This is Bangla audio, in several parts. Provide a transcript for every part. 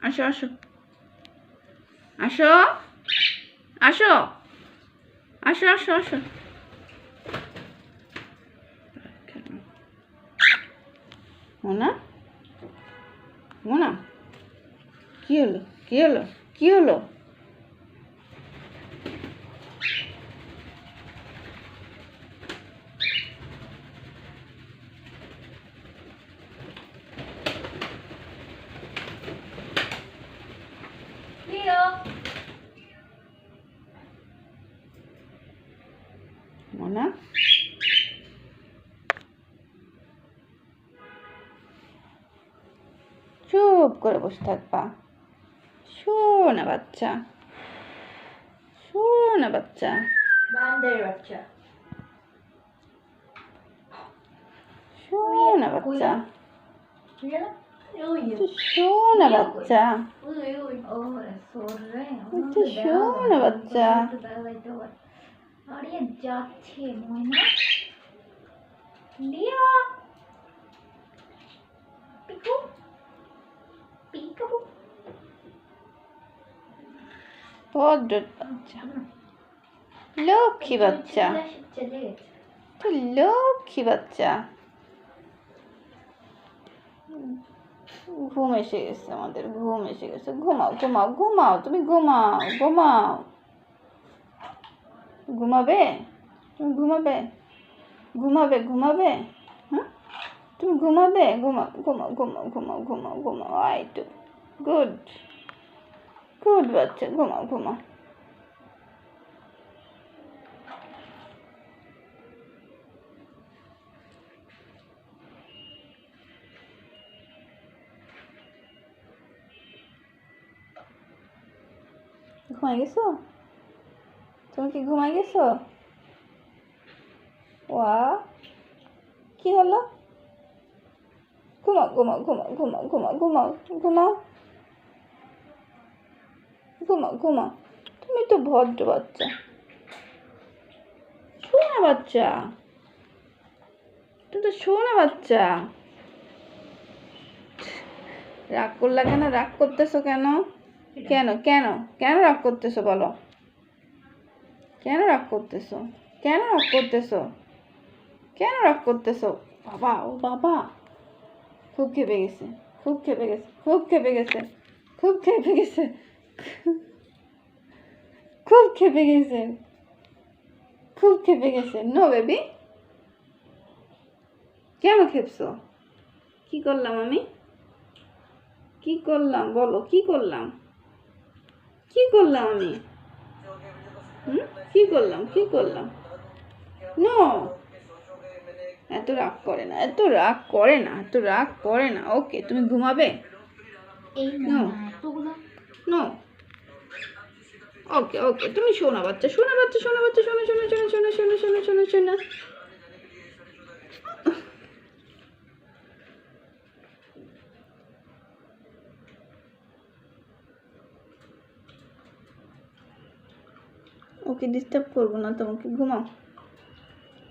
আসো আসো আসো আসো আসো আসো আসো মোনা মোনা কি হলো কি হলো কি হলো মোনা চুপ করে বসে থাকবা শোনা বাচ্চা শোনা বাচ্চা বান্দরের বাচ্চা শোনা বাচ্চা শোনা বাচ্চা শোনা বাচ্চা আরে যাচ্ছে ময়না লিয়া পিকু পিকাবু ভদ্র বাচ্চা লক্ষ্মী বাচ্চা তো লক্ষ্মী বাচ্চা ঘুম এসে গেছে আমাদের ঘুম এসে গেছে ঘুমাও ঘুমাও ঘুমাও তুমি ঘুমাও ঘুমাও ঘুমাবে তুমি ঘুমাবে ঘুমাবে ঘুমাবে হ্যাঁ তুমি ঘুমাবে ঘুমাও ঘুমাও ঘুমাও ঘুমাও ঘুমাও ঘুমাও আই তো গুড গুড বাচ্চা ঘুমাও ঘুমাও ঘুমাই গেছো তুমি কি ঘুমাই গেছো ওয়া কি হলো ঘুমাও ঘুমাও ঘুমাও ঘুমাও ঘুমাও ঘুমাও ঘুমাও ঘুমাও ঘুমাও তুমি তো ভদ্র বাচ্চা শোনা বাচ্চা তুমি তো শোনা বাচ্চা রাগ করলা কেন রাগ করতেছো কেন কেন কেন কেন রাগ করতেছো বলো কেন রাগ করতেছো কেন রাগ করতেছো কেন রাগ করতেছো বাবা ও বাবা খুব খেপে গেছে খুব খেপে গেছে খুব খেপে গেছে খুব খেপে গেছে খুব খেপে গেছে খুব খেপে গেছে নো বেবি কেন খেপছো কি করলাম আমি কি করলাম বলো কি করলাম কি করলাম আমি কি করলাম কি করলাম নো এত রাগ করে না এত রাগ করে না এত রাগ করে না ওকে তুমি ঘুমাবে নো নো ওকে ওকে তুমি শোনা বাচ্চা শোনা বাচ্চা শোনা বাচ্চা শোনা শোনা শোনা শোনা শোনা শোনা শোনা শোনা ওকে ডিস্টার্ব করবো না তোমাকে ঘুমাও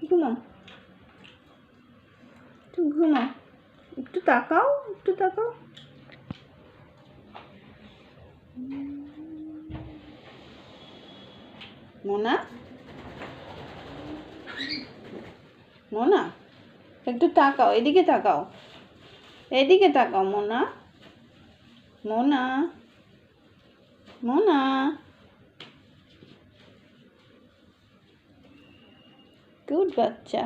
ঘুমাও তুমি ঘুমাও একটু তাকাও একটু তাকাও মোনা মোনা একটু তাকাও এদিকে তাকাও এদিকে তাকাও মোনা মোনা মোনা গুড বাচ্চা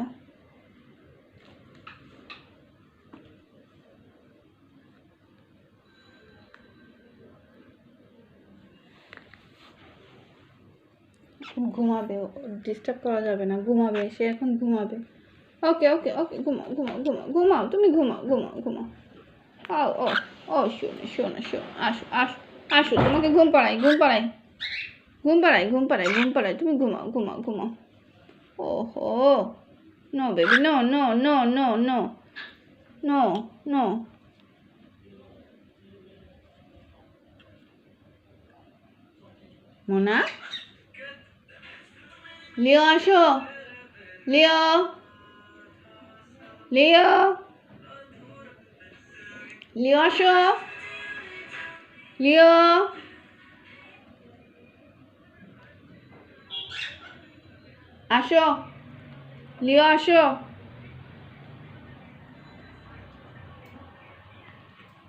ঘুমাবে ডিস্টার্ব করা যাবে না ঘুমাবে সে এখন ঘুমাবে ওকে ওকে ওকে ঘুমাও ঘুমাও ঘুমাও ঘুমাও তুমি ঘুমাও ঘুমাও ঘুমাও ও ও ও শোনো শোনো শোনো আসো আসো আসো তোমাকে ঘুম পাড়াই ঘুম পাড়াই ঘুম পাড়াই ঘুম পাড়াই ঘুম পাড়াই তুমি ঘুমাও ঘুমাও ঘুমাও ওহো no baby no no no no no no no Mona Leo আসো লিও লিও লিও আসো লিও আসো লিও আসো